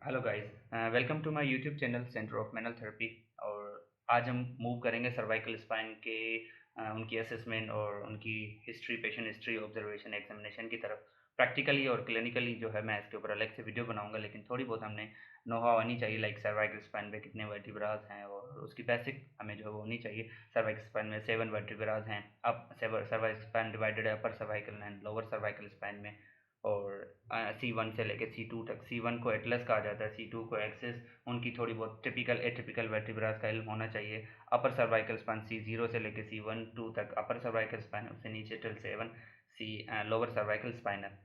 Hello guys, welcome to my YouTube channel centre of manual therapy. और आज हम move करेंगे सर्वाइकल स्पाइन के उनकी असेसमेंट और उनकी history, patient history, observation, examination की तरफ। प्रैक्टिकली और क्लिनिकली जो है मैं इसके ऊपर अलग से वीडियो बनाऊंगा, लेकिन थोड़ी बहुत हमने नो हाउ आनी चाहिए, लाइक सर्वाइकल स्पाइन में कितने वर्टिब्रास हैं और उसकी बेसिक हमें जो है वो होनी चाहिए। सर्वाइकल स्पाइन में 7 वर्टिब्रास हैं। अब सर्वाइकल स्पाइन डिवाइडेड है upper cervical and lower cervical spine में। और C1 से लेकर C2 तक। C1 को एटलस कहा जाता है, C2 को एक्सिस। उनकी थोड़ी बहुत टिपिकल एटिपिकल वर्टिब्रास का इल्म होना चाहिए। अपर सर्वाइकल स्पाइन C0 से लेकर C1 2 तक अपर सर्वाइकल स्पाइन, उससे नीचे टिल 7 सी लोअर सर्वाइकल स्पाइनल।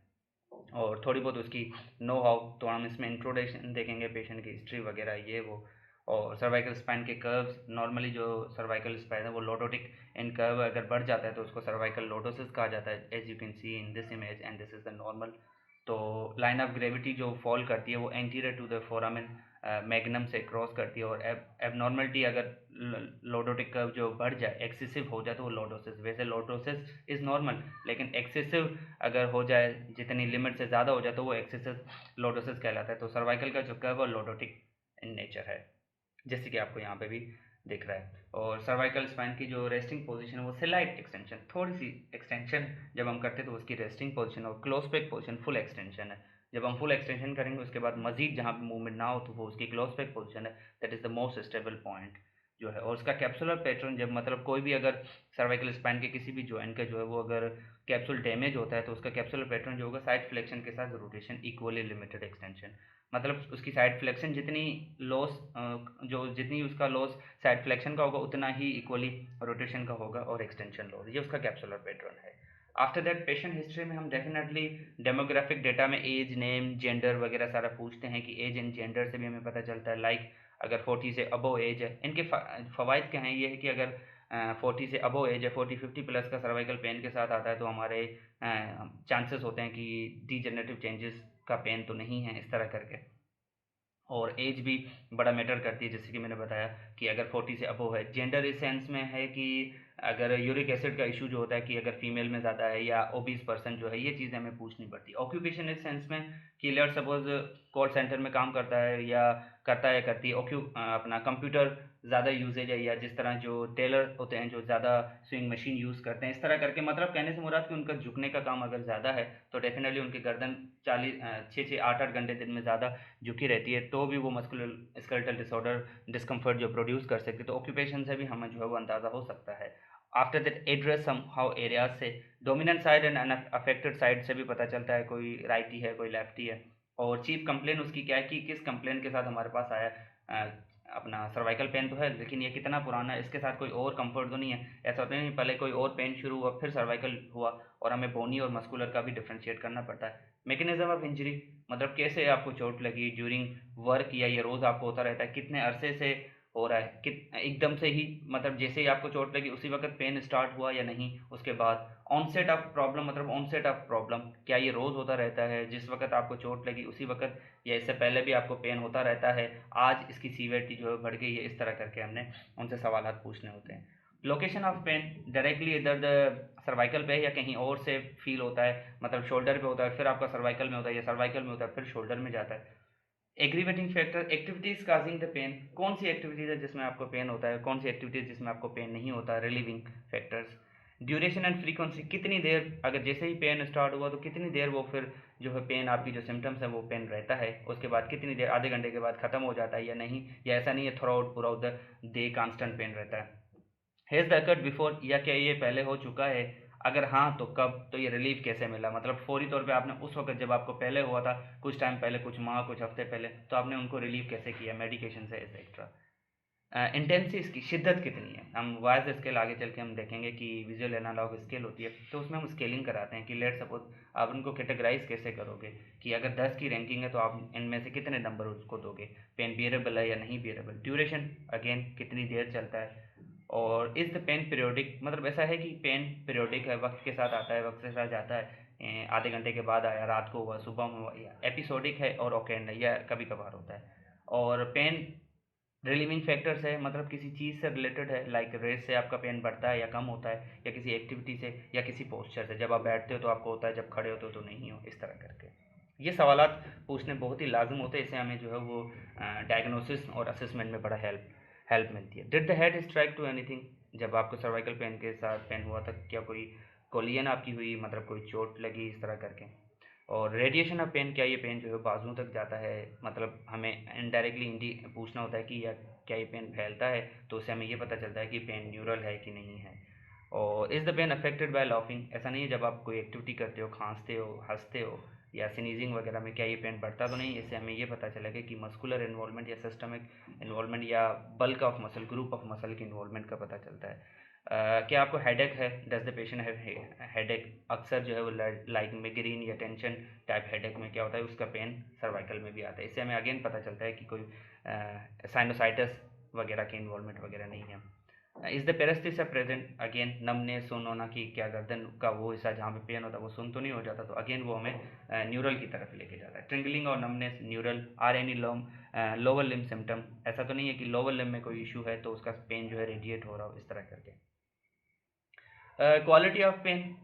और थोड़ी बहुत उसकी नो हाउ, तो हम इसमें इंट्रोडक्शन देखेंगे, पेशेंट की हिस्ट्री वगैरह ये वो। और सर्वाइकल स्पाइन के कर्व्स, नॉर्मली जो सर्वाइकल स्पाइन है वो लोडोटिक इन कर्व अगर बढ़ जाता है तो उसको सर्वाइकल लोडोसिस कहा जाता है, as you can see in this image, and this is the normal. तो लाइन ऑफ ग्रेविटी जो फॉल करती है वो anterior to the foramen magnum से क्रॉस करती है। और एबनॉर्मलिटी अगर लोडोटिक कर्व जो बढ़ जाए, एक्सेसिव हो जाए, तो वो लोडोसिस। वैसे लोडोसिस इज़ नॉर्मल, लेकिन एक्सेसिव अगर हो जाए, जितनी लिमिट से ज़्यादा हो जाए, तो वो एक्सेसिव लोडोसिस कहलाता है। तो सर्वाइकल का जो कर्व है लोडोटिक इन नेचर है, जैसे कि आपको यहाँ पे भी दिख रहा है। और सर्वाइकल स्पाइन की जो रेस्टिंग पोजीशन है वो स्लाइट एक्सटेंशन, थोड़ी सी एक्सटेंशन जब हम करते हैं तो उसकी रेस्टिंग पोजीशन, और close pack position full extension है। जब हम फुल एक्सटेंशन करेंगे उसके बाद मजीद जहाँ पे मूवमेंट ना हो तो वो उसकी क्लोज पैक पोजीशन है। That is the most stable point जो है। और उसका कैप्सुलर पैटर्न, जब मतलब कोई भी अगर सर्वाइकल स्पाइन के किसी भी जॉइंट का जो है वो अगर कैप्सूल डैमेज होता है तो उसका कैप्सुलर पैटर्न जो होगा साइड फ्लेक्शन के साथ रोटेशन, इक्वली लिमिटेड एक्सटेंशन। मतलब उसकी साइड फ्लेक्शन जितनी लॉस, जो जितनी उसका लॉस साइड फ्लेक्शन का होगा उतना ही इक्वली रोटेशन का होगा और एक्सटेंशन लॉस। ये उसका कैप्सुलर पैटर्न है। आफ्टर दैट पेशेंट हिस्ट्री में हम डेफिनेटली डेमोग्राफिक डेटा में एज, नेम, जेंडर वगैरह सारा पूछते हैं कि एज एंड जेंडर से भी हमें पता चलता है। लाइक अगर 40 से अबव एज है, इनके फ़वाइद क्या हैं, ये है कि अगर 40 से अबव एज है, 40-50 प्लस का सर्वाइकल पेन के साथ आता है तो हमारे चांसेस होते हैं कि डीजनरेटिव चेंजेस का पेन तो नहीं है, इस तरह करके। और एज भी बड़ा मैटर करती है, जैसे कि मैंने बताया कि अगर 40 से अबव है। जेंडर इस सेंस में है कि अगर यूरिक एसिड का इशू जो होता है कि अगर फीमेल में ज़्यादा है या ओबीस पर्सन जो है, ये चीज़ें हमें पूछनी पड़ती है। ऑक्यूपेशन इस सेंस में कि लेट सपोज कॉल सेंटर में काम करता है या करता है, करती है, अपना कंप्यूटर ज़्यादा यूजेज है, या जिस तरह जो टेलर होते हैं जो ज़्यादा स्विंग मशीन यूज़ करते हैं, इस तरह करके। मतलब कहने से मुराद कि उनका झुकने का काम अगर ज़्यादा है तो डेफिनेटली उनकी गर्दन 6-8 घंटे दिन में ज़्यादा झुकी रहती है, तो भी वो मस्कुलर स्केलेटल डिसऑर्डर, डिस्कम्फर्ट जो प्रोड्यूस कर सकती है। तो ऑक्यूपेशन से भी हमें जो है वो अंदाज़ा हो सकता है। After that address somehow areas से, dominant side and affected side से भी पता चलता है कोई राइटी है कोई लेफ्टी है। और चीफ कंप्लेन उसकी क्या है कि किस कंप्लेन के साथ हमारे पास आया। अपना सर्वाइकल पेन तो है, लेकिन ये कितना पुराना है, इसके साथ कोई और कंफर्ट तो नहीं है। ऐसा होता नहीं पहले कोई और पेन शुरू हुआ फिर सर्वाइकल हुआ, और हमें बोनी और मस्कुलर का भी डिफ्रेंशिएट करना पड़ता है। मैकेनिज्म ऑफ इंजरी, मतलब कैसे आपको चोट लगी ड्यूरिंग वर्क, या ये रोज़ आपको होता रहता है, कितने अरसे से हो रहा है, कि एकदम से ही, मतलब जैसे ही आपको चोट लगी उसी वक्त पेन स्टार्ट हुआ या नहीं। उसके बाद ऑनसेट ऑफ प्रॉब्लम, मतलब ऑनसेट ऑफ प्रॉब्लम, क्या ये रोज़ होता रहता है जिस वक्त आपको चोट लगी उसी वक्त, या इससे पहले भी आपको पेन होता रहता है, आज इसकी सीवियरिटी जो है बढ़ गई है। इस तरह करके हमने उनसे सवाल पूछने होते हैं। लोकेशन ऑफ पेन, डायरेक्टली इधर द सर्वाइकल पे या कहीं और से फील होता है, मतलब शोल्डर पे होता है फिर आपका सर्वाइकल में होता है, या सर्वाइकल में होता है फिर शोल्डर में जाता है। Aggravating factor, activities causing the pain, कौन सी एक्टिविटीज है जिसमें आपको पेन होता है, कौन सी एक्टिविटीज जिसमें आपको पेन नहीं होता, relieving factors. Duration and frequency, कितनी देर, अगर जैसे ही पेन स्टार्ट हुआ तो कितनी देर वो फिर जो है पेन, आपकी जो सिम्टम्स है वो पेन रहता है, उसके बाद कितनी देर, आधे घंटे के बाद खत्म हो जाता है या नहीं, या ऐसा नहीं है थ्रू आउट पूरा द डे कांस्टेंट पेन रहता है। हैज़ द अकर्ड बिफोर, या क्या ये पहले हो चुका है, अगर हाँ तो कब, तो ये रिलीफ कैसे मिला, मतलब फौरी तौर पे आपने उस वक्त जब आपको पहले हुआ था, कुछ टाइम पहले, कुछ माह, कुछ हफ्ते पहले, तो आपने उनको रिलीव कैसे किया मेडिकेशन से, एक्सेट्रा। इंटेंसी, इसकी शिद्दत कितनी है। हम वॉइस स्केल आगे चल के हम देखेंगे कि विजुअल एनालॉग स्केल होती है, तो उसमें हम स्केलिंग कराते हैं कि लेट सपोज आप उनको कैटेगराइज कैसे करोगे, कि अगर 10 की रैंकिंग है तो आप इनमें से कितने नंबर उसको दोगे, पेन बियरेबल है या नहीं बियरेबल। ड्यूरेशन, अगेन कितनी देर चलता है। और इज़ द पेन पीरियोडिक, मतलब ऐसा है कि पेन पीरियोडिक है, वक्त के साथ आता है, वक्त के साथ जाता है। आधे घंटे के बाद आया, रात को हुआ, सुबह में हुआ, या एपिसोडिक है और ओकेंड है, या कभी कभार होता है। और पेन रिलीविंग फैक्टर्स है, मतलब किसी चीज़ से रिलेटेड है, लाइक रेस से आपका पेन बढ़ता है या कम होता है, या किसी एक्टिविटी से, या किसी पोस्चर से, जब आप बैठते हो तो आपको होता है, जब खड़े होते हो तो नहीं हो, इस तरह करके। ये सवालात पूछने बहुत ही लाज़िम होते हैं, इससे हमें जो है वो डायग्नोसिस और असेसमेंट में बड़ा हेल्प मिलती है। Did the head strike to anything, जब आपको सर्वाइकल पेन के साथ पेन हुआ था, क्या कोई कोलियन आपकी हुई, मतलब कोई चोट लगी इस तरह करके? और रेडिएशन ऑफ पेन, क्या ये पेन जो है बाजुओं तक जाता है, मतलब हमें इनडायरेक्टली पूछना होता है कि या क्या ये पेन फैलता है, तो उससे हमें ये पता चलता है कि पेन न्यूरल है कि नहीं है। और is the pain affected by laughing, ऐसा नहीं है जब आप कोई एक्टिविटी करते हो, खांसते हो, हंसते हो या स्नीजिंग वगैरह में, क्या ये पेन बढ़ता तो नहीं? इससे हमें ये पता चलेगा कि मस्कुलर इन्वॉल्वमेंट या सिस्टमिक इन्वॉल्वमेंट या bulk of muscle, group of muscle की इन्वॉल्वमेंट का पता चलता है। क्या आपको हेडेक है? Does the patient have headache? अक्सर जो है वो लाइक मिग्रेन या टेंशन टाइप हेडेक में क्या होता है, उसका पेन सर्वाइकल में भी आता है। इससे हमें अगेन पता चलता है कि कोई साइनोसाइटिस वगैरह की इन्वॉल्वमेंट वगैरह नहीं है। Is the paresthesia present? Again numbness, सुन होना, कि क्या गर्दन का वो हिस्सा जहाँ पे पेन होता है वो सुन तो नहीं हो जाता, तो अगेन वो हमें न्यूरल की तरफ लेके जाता है। ट्रिंगलिंग और numbness neural. Are any lower limb symptom, ऐसा तो नहीं है कि लोअर लिम्ब में कोई इशू है तो उसका पेन जो है रेडिएट हो रहा हो, इस तरह करके। Quality of pain,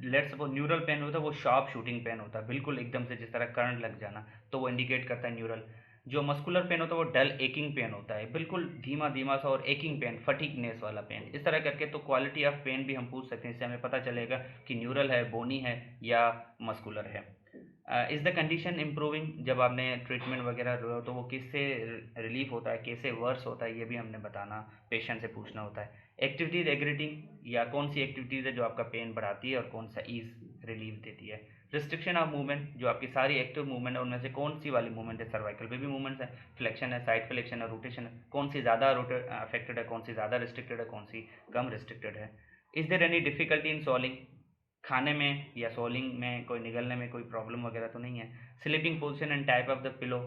let's suppose neural pain होता है वो शार्प शूटिंग पेन होता है, बिल्कुल एकदम से जिस तरह करंट लग जाना, तो वो इंडिकेट करता है न्यूरल। जो मस्कुलर पेन होता है वो डल एकिंग पेन होता है, बिल्कुल धीमा धीमा सा, और एकिंग पेन, फटीकनेस वाला पेन, इस तरह करके। तो क्वालिटी ऑफ पेन भी हम पूछ सकते हैं, इससे हमें पता चलेगा कि न्यूरल है, बोनी है या मस्कुलर है। इज़ द कंडीशन इम्प्रूविंग, जब आपने ट्रीटमेंट वगैरह लो तो वो किससे रिलीफ होता है, कैसे वर्स होता है, ये भी हमने बताना, पेशेंट से पूछना होता है। एक्टिविटीज़ एग्रीटिंग, या कौन सी एक्टिविटीज़ है जो आपका पेन बढ़ाती है और कौन सा ईज रिलीफ देती है। रिस्ट्रिक्शन ऑफ मूवमेंट, जो आपकी सारी एक्टिव मूवमेंट है उनमें से कौन सी वाली मूवमेंट है, सर्वाइकल पे भी मूवमेंट्स है, फ्लेक्शन है, साइड फ्लेक्शन है, रोटेशन है, कौन सी ज़्यादा रोटेट अफेक्टेड है, कौन सी ज़्यादा रिस्ट्रिक्टेड है, कौन सी कम रिस्ट्रिक्टेड है। Is there any difficulty in solving, खाने में या सोलिंग में कोई निगलने में कोई प्रॉब्लम वगैरह तो नहीं है। Sleeping position and type of the pillow,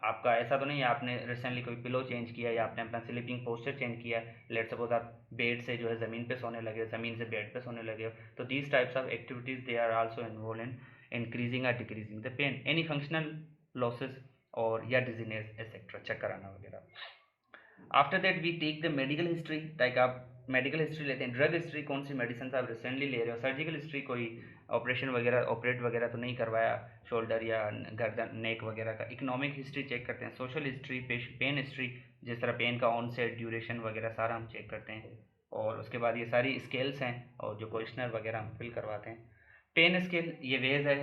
आपका ऐसा तो नहीं है आपने रिसेंटली कोई पिलो चेंज किया या आपने अपना स्लीपिंग पोस्चर चेंज किया, लेट सपोज आप बेड से जो है ज़मीन पे सोने लगे, ज़मीन से बेड पे सोने लगे हो, तो these types of activities they are also involve in increasing और decreasing the pain. Any functional losses और या डिजीनेस एक्सेट्रा, चक्कर आना वगैरह। After that we take the medical history, like आप मेडिकल हिस्ट्री लेते हैं। ड्रग हिस्ट्री, कौन सी मेडिसिन आप रिसेंटली ले रहे हो। सर्जिकल हिस्ट्री, कोई ऑपरेशन वगैरह, ऑपरेट वगैरह तो नहीं करवाया शोल्डर या गर्दन, नेक वगैरह का। इकोनॉमिक हिस्ट्री चेक करते हैं। सोशल हिस्ट्री, पेन हिस्ट्री, जिस तरह पेन का ऑनसेट, ड्यूरेशन वगैरह सारा हम चेक करते हैं। और उसके बाद ये सारी स्केल्स हैं और जो क्वेश्चनर वगैरह हम फिल करवाते हैं। पेन स्केल, ये वेज है,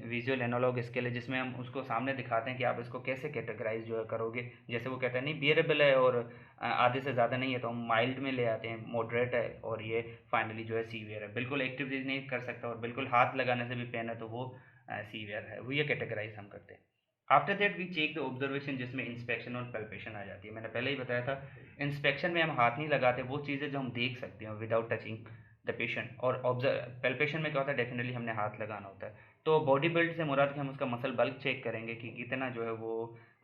विजुअल एनालॉग स्केल है, जिसमें हम उसको सामने दिखाते हैं कि आप इसको कैसे कैटेगराइज जो है करोगे। जैसे वो कहते हैं नहीं बियरेबल है और आधे से ज़्यादा नहीं है, तो हम माइल्ड में ले आते हैं, मॉडरेट है, और ये फाइनली जो है सीवियर है, बिल्कुल एक्टिविटीज नहीं कर सकता और बिल्कुल हाथ लगाने से भी पेन है तो वो सीवियर है, वो ये कैटेगराइज हम करते हैं। After that we check the observation, जिसमें इंस्पेक्शन और पल्पेशन आ जाती है। मैंने पहले ही बताया था, इंस्पेक्शन में हम हाथ नहीं लगाते, वो चीज़ें जो हम देख सकते हैं विदाउट टचिंग द पेशेंट। और ऑब्जर्व पल्पेशन में क्या होता है, डेफिनेटली हमने हाथ लगाना होता है। तो बॉडी बिल्ड से मुराद कि हम उसका मसल बल्क चेक करेंगे कि कितना जो है वो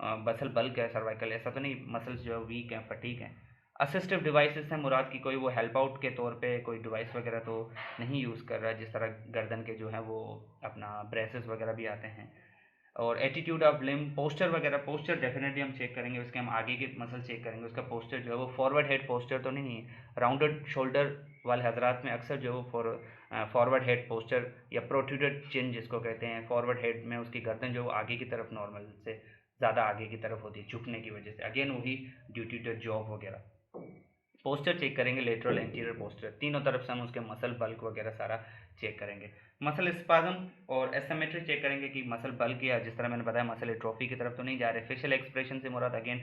मसल बल्क है सर्वाइकल, ऐसा तो नहीं मसल्स जो है वीक हैं, फटीक हैं। असिस्टिव डिवाइसेस से मुराद की कोई वो हेल्प आउट के तौर पे कोई डिवाइस वगैरह तो नहीं यूज़ कर रहा है, जिस तरह गर्दन के जो है वो अपना ब्रेसेस वगैरह भी आते हैं। और एटीट्यूड ऑफ लिम्ब, पोस्चर वगैरह, पोस्चर डेफिनेटली हम चेक करेंगे, उसके हम आगे के मसल चेक करेंगे, उसका पोस्चर जो है वो फॉरवर्ड हेड पोस्चर तो नहीं है। राउंडेड शोल्डर वाले हजरात में अक्सर जो फॉरवर्ड हेड पोस्चर या प्रोट्रूडेड चिन जिसको कहते हैं, फॉरवर्ड हेड में उसकी गर्दन जो आगे की तरफ नॉर्मल से ज़्यादा आगे की तरफ होती है झुकने की वजह से, अगेन वही ड्यू टू द जॉब वगैरह। पोस्चर चेक करेंगे, लेटरल एंटीरियर पोस्चर, तीनों तरफ से हम उसके मसल बल्क वगैरह सारा चेक करेंगे। मसल स्पाज्म और एसिमेट्री चेक करेंगे कि मसल बल्क या जिस तरह मैंने बताया मसल एट्रोफी की तरफ तो नहीं जा रहे। फेशियल एक्सप्रेशन से मुराद अगेन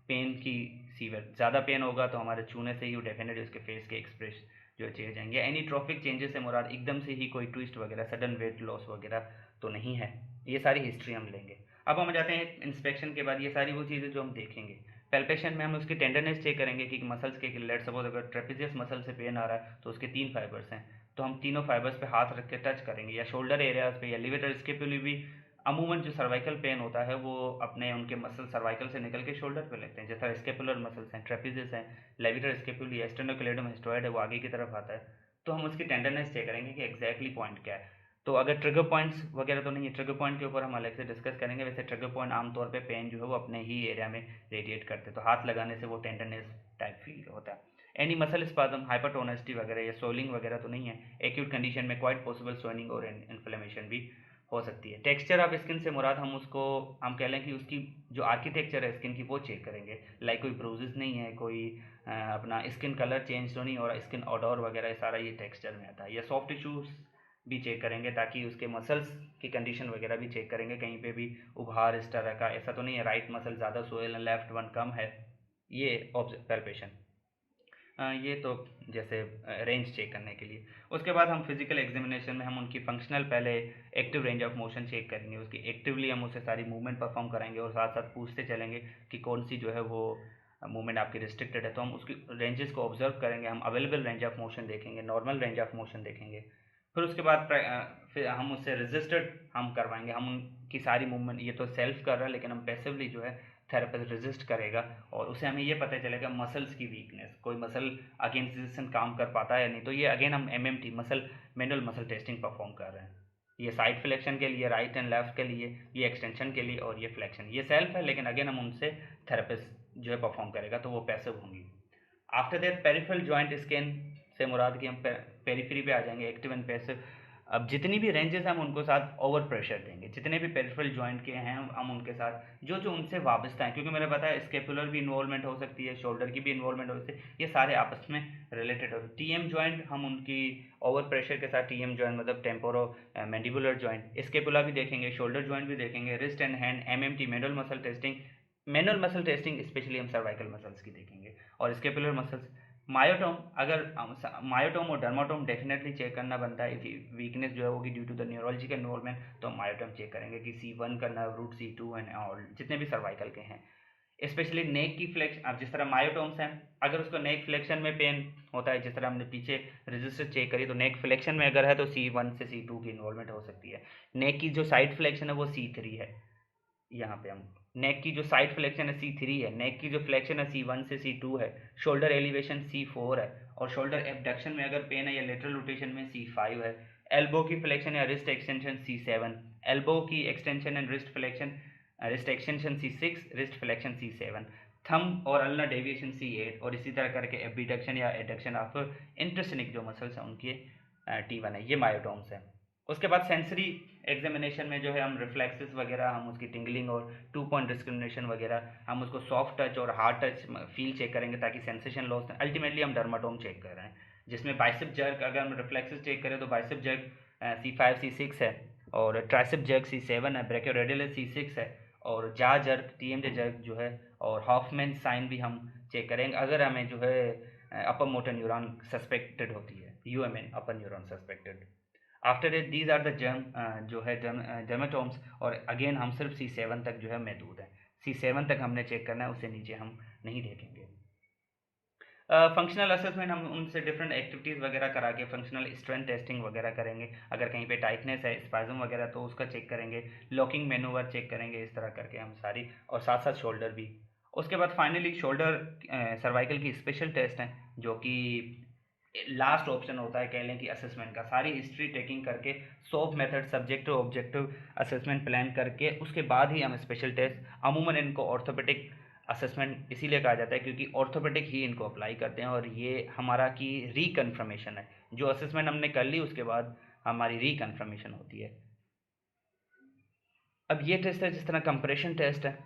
पेन की सीवियर, ज़्यादा पेन होगा तो हमारे छूने से ही डेफिनेटली उसके फेस के एक्सप्रेस जो चेंज आएंगे। एनी ट्रॉफिक चेंजेस से मुराद एकदम से ही कोई ट्विस्ट वगैरह, सडन वेट लॉस वगैरह तो नहीं है। ये सारी हिस्ट्री हम लेंगे। अब हम जाते हैं इंस्पेक्शन के बाद, ये सारी वो चीज़ें जो हम देखेंगे। पैल्पेशन में हम उसकी टेंडरनेस चेक करेंगे कि मसल्स के, लेट सपोज अगर ट्रेपेजियस मसल से पेन आ रहा है तो उसके 3 फाइबर्स हैं, तो हम तीनों फाइबर्स पे हाथ रख के टच करेंगे, या शोल्डर एरियाज पे या लिवेटर स्केपुली भी। अमूमन जो सर्वाइकल पेन होता है वो अपने उनके मसल सर्वाइकल से निकल के शोल्डर पे लगते हैं, जैसा स्केपुलर मसल्स हैं, ट्रेपेजियस हैं, लेविटर स्केपुली, स्टेनोक्लेडम हिस्टोइड है वो आगे की तरफ आता है, तो हम उसकी टेंडरनेस चेक करेंगे कि एग्जैक्टली पॉइंट क्या है। तो अगर ट्रिगर पॉइंट्स वगैरह तो नहीं है, ट्रिगर पॉइंट के ऊपर हम अलग से डिस्कस करेंगे। वैसे ट्रिगर पॉइंट आमतौर पे पेन जो है वो अपने ही एरिया में रेडिएट करते हैं, तो हाथ लगाने से वो टेंडरनेस टाइप फील होता है। एनी मसल स्पाज्म, हाइपरटोनेसिटी वगैरह या सोलिंग वगैरह तो नहीं है। एक्यूट कंडीशन में क्वाइट पॉसिबल स्वेलिंग और इन्फ्लेमेशन भी हो सकती है। टेक्सचर ऑफ स्किन से मुराद हम कह लें कि उसकी जो आर्किटेक्चर है स्किन की वो चेक करेंगे, लाइक कोई ब्रूजेस नहीं है, कोई अपना स्किन कलर चेंज तो नहीं हो रहा, स्किन ऑडोर वगैरह सारा ये टेक्सचर में आता है। या सॉफ्ट टिश्यूज भी चेक करेंगे ताकि उसके मसल्स की कंडीशन वगैरह भी चेक करेंगे, कहीं पे भी उभार इस तरह का ऐसा तो नहीं है, राइट मसल ज़्यादा सोयल है लेफ्ट वन कम है, ये पैल्पेशन। ये तो जैसे रेंज चेक करने के लिए। उसके बाद हम फिजिकल एग्जामिनेशन में हम उनकी फंक्शनल पहले active range of motion check करेंगे, उसकी एक्टिवली हम उससे सारी मूवमेंट परफॉर्म कराएंगे और साथ साथ पूछते चलेंगे कि कौन सी जो है वो मूवमेंट आपकी रिस्ट्रिक्टेड है, तो हम उसकी रेंजेस को ऑब्जर्व करेंगे, हम अवेलेबल रेंज ऑफ मोशन देखेंगे, नॉर्मल रेंज ऑफ मोशन देखेंगे। फिर उसके बाद फिर हम उससे रजिस्टर्ड हम करवाएंगे, हम उनकी सारी मूवमेंट, ये तो सेल्फ कर रहा है लेकिन हम पैसिवली जो है थेरेपिस्ट रजिस्ट करेगा और उससे हमें ये पता चलेगा मसल्स की वीकनेस, कोई मसल अगेंस्ट रेजिस्टेंस काम कर पाता है या नहीं। तो ये अगेन हम MMT muscle manual muscle testing perform कर रहे हैं। ये साइड फ्लेक्शन के लिए, राइट एंड लेफ्ट के लिए, ये एक्सटेंशन के लिए और ये फ्लेक्शन, ये सेल्फ है लेकिन अगेन हम उनसे थेरेपिस्ट जो है परफॉर्म करेगा तो वो पैसिव होंगी। After that peripheral joint scan से मुराद कि हम पेरीफ्री पे आ जाएंगे, एक्टिव एंड पैसिव। अब जितनी भी रेंजेस हम उनको साथ ओवर प्रेशर देंगे, जितने भी पेरिफेरल जॉइंट के हैं हम उनके साथ जो जो उनसे वाबस्ता है, क्योंकि मैंने बताया स्केपुलर भी इन्वॉल्वमेंट हो सकती है, शोल्डर की भी इन्वॉल्वमेंट हो सकती है, ये सारे आपस में रिलेटेड हो। टीएम जॉइंट हम उनकी ओवर प्रेशर के साथ, टीएम जॉइंट मतलब टेम्पोरो मैंडिबुलर जॉइंट, स्केपुला भी देखेंगे, शोल्डर जॉइंट भी देखेंगे, wrist and hand, MMT manual muscle testing. Manual muscle testing specially हम सर्वाइकल मसल्स की देखेंगे और स्केपुलर मसल्स। मायोटोम, अगर मायोटोम और डर्माटोम डेफिनेटली चेक करना बनता है, वीकनेस जो है होगी due to the neurological involvement, तो हम मायोटोम चेक करेंगे कि C1 का nerve root, C2 and all जितने भी सर्वाइकल के हैं। स्पेशली नेक की फ्लेक्शन, अब जिस तरह मायोटोम्स हैं, अगर उसको नेक फ्लेक्शन में पेन होता है, जिस तरह हमने पीछे रजिस्टर चेक करी, तो नेक फ्लेक्शन में अगर है तो C1 से C2 की इन्वॉल्वमेंट हो सकती है। नेक की जो साइड फ्लेक्शन है वो C3 है। यहाँ पे हम नेक की जो साइड फ्लेक्शन है C3 है, नेक की जो फ्लेक्शन है C1 से C2 है, शोल्डर एलिवेशन C4 है और शोल्डर एबडक्शन में अगर पेन है या लेटरल रोटेशन में C5 है। एल्बो की फ्लेक्शन या रिस्ट एक्सटेंशन C7, एल्बो की extension and wrist flexion, wrist extension C6, wrist flexion C7, thumb और अल्ना डेविएशन C8 और इसी तरह करके एबडक्शन या एडक्शन ऑफ इंटरसिनिक जो मसल्स हैं उनके T1 है। ये मायोटोम्स है। उसके बाद सेंसरी एग्जामिनेशन में जो है हम रिफ्लेक्सेस वगैरह, हम उसकी टिंगलिंग और 2 पॉइंट डिस्क्रिमिनेशन वगैरह, हम उसको सॉफ्ट टच और हार्ड टच फील चेक करेंगे ताकि सेंसेशन लॉस। अल्टीमेटली हम डर्माटोम चेक कर रहे हैं जिसमें बाइसेप जर्क, अगर हम रिफ्लेक्सेस चेक करें तो बाइसेप जर्क C5 C6 है और ट्राइसेप जर्क C7 है, ब्रैकियोरेडियलिस C6 है और जा जर्क TMJ जर्क जो है और हॉफमैन साइन भी हम चेक करेंगे अगर हमें जो है अपर मोटर न्यूरॉन सस्पेक्टेड होती है, UMN upper neuron suspected. After it these are the जो है डर्मेटोम्स और अगेन हम सिर्फ C7 तक जो है महदूद है, C7 तक हमने चेक करना है, उससे नीचे हम नहीं देखेंगे। फंक्शनल असेसमेंट हम उनसे डिफरेंट एक्टिविटीज़ वगैरह करा के फंक्शनल स्ट्रेंथ टेस्टिंग वगैरह करेंगे, अगर कहीं पे टाइटनेस है, स्पाज्म वगैरह तो उसका चेक करेंगे, लॉकिंग मैनूवर चेक करेंगे, इस तरह करके हम सारी, और साथ साथ शोल्डर भी। उसके बाद फाइनली शोल्डर सर्वाइकल की स्पेशल टेस्ट हैं जो कि लास्ट ऑप्शन होता है कह लें कि असेसमेंट का, सारी हिस्ट्री टेकिंग करके soft method subjective objective assessment plan करके उसके बाद ही हम स्पेशल टेस्ट, अमूमन इनको ऑर्थोपेडिक असेसमेंट इसीलिए कहा जाता है क्योंकि ऑर्थोपेडिक ही इनको अप्लाई करते हैं और ये हमारा की रिकन्फर्मेशन है, जो असेसमेंट हमने कर ली उसके बाद हमारी रिकन्फर्मेशन होती है। अब ये टेस्ट है जिस तरह कंप्रेशन टेस्ट है,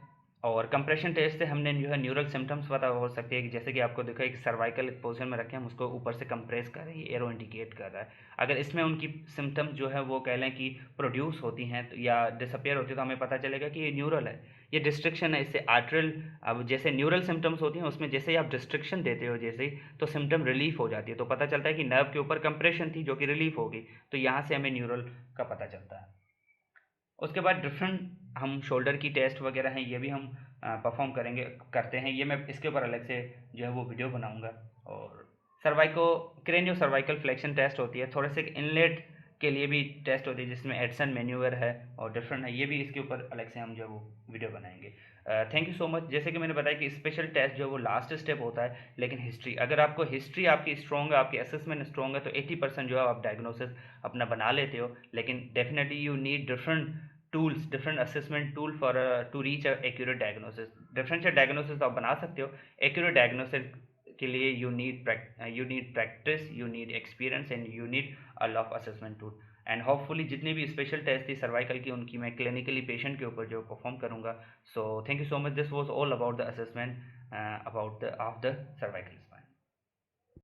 और कंप्रेशन टेस्ट से हमने जो है न्यूरल सिम्टम्स पता हो सकती है कि जैसे कि आपको देखा है कि सर्वाइकल पोजीशन में रखें, हम उसको ऊपर से कंप्रेस कर रहे हैं, ये एरो इंडिकेट कर रहा है। अगर इसमें उनकी सिम्टम्स जो है वो कह लें कि प्रोड्यूस होती हैं तो या डिसअपियर होती है तो हमें पता चलेगा कि ये न्यूरल है, ये डिस्ट्रिक्शन है, इससे आर्ट्रियल। अब जैसे न्यूरल सिम्टम्स होती हैं उसमें जैसे ही आप डिस्ट्रिक्शन देते हो जैसे ही तो सिम्टम रिलीफ हो जाती है, तो पता चलता है कि नर्व के ऊपर कंप्रेशन थी जो कि रिलीफ होगी, तो यहाँ से हमें न्यूरल का पता चलता है। उसके बाद डिफरेंट हम शोल्डर की टेस्ट वगैरह हैं ये भी हम परफॉर्म करेंगे, करते हैं, ये मैं इसके ऊपर अलग से जो है वो वीडियो बनाऊंगा। और cervico cranio cervical flexion test होती है, थोड़े से इनलेट के लिए भी टेस्ट होती है जिसमें एडसन मैन्यूवर है और डिफरेंट है, ये भी इसके ऊपर अलग से हम जो है वो वीडियो बनाएंगे। Thank you so much. जैसे कि मैंने बताया कि स्पेशल टेस्ट जो है वो लास्ट स्टेप होता है, लेकिन हिस्ट्री, अगर आपको हिस्ट्री आपकी स्ट्रॉन्ग है, आपकी असेसमेंट स्ट्रॉन्ग है तो 80% जो है आप डायग्नोसिस अपना बना लेते हो, लेकिन definitely you need different tools, different assessment tool for to reach accurate diagnosis. Differential diagnosis आप बना सकते हो, एक्यूरेट डायग्नोसिस के लिए you need practice, you need experience and you need a lot of assessment tool. And hopefully जितनी भी special test थी cervical की उनकी मैं क्लिनिकली पेशेंट के ऊपर जो परफॉर्म करूँगा. So thank you so much. This was all about the assessment about the of the cervical.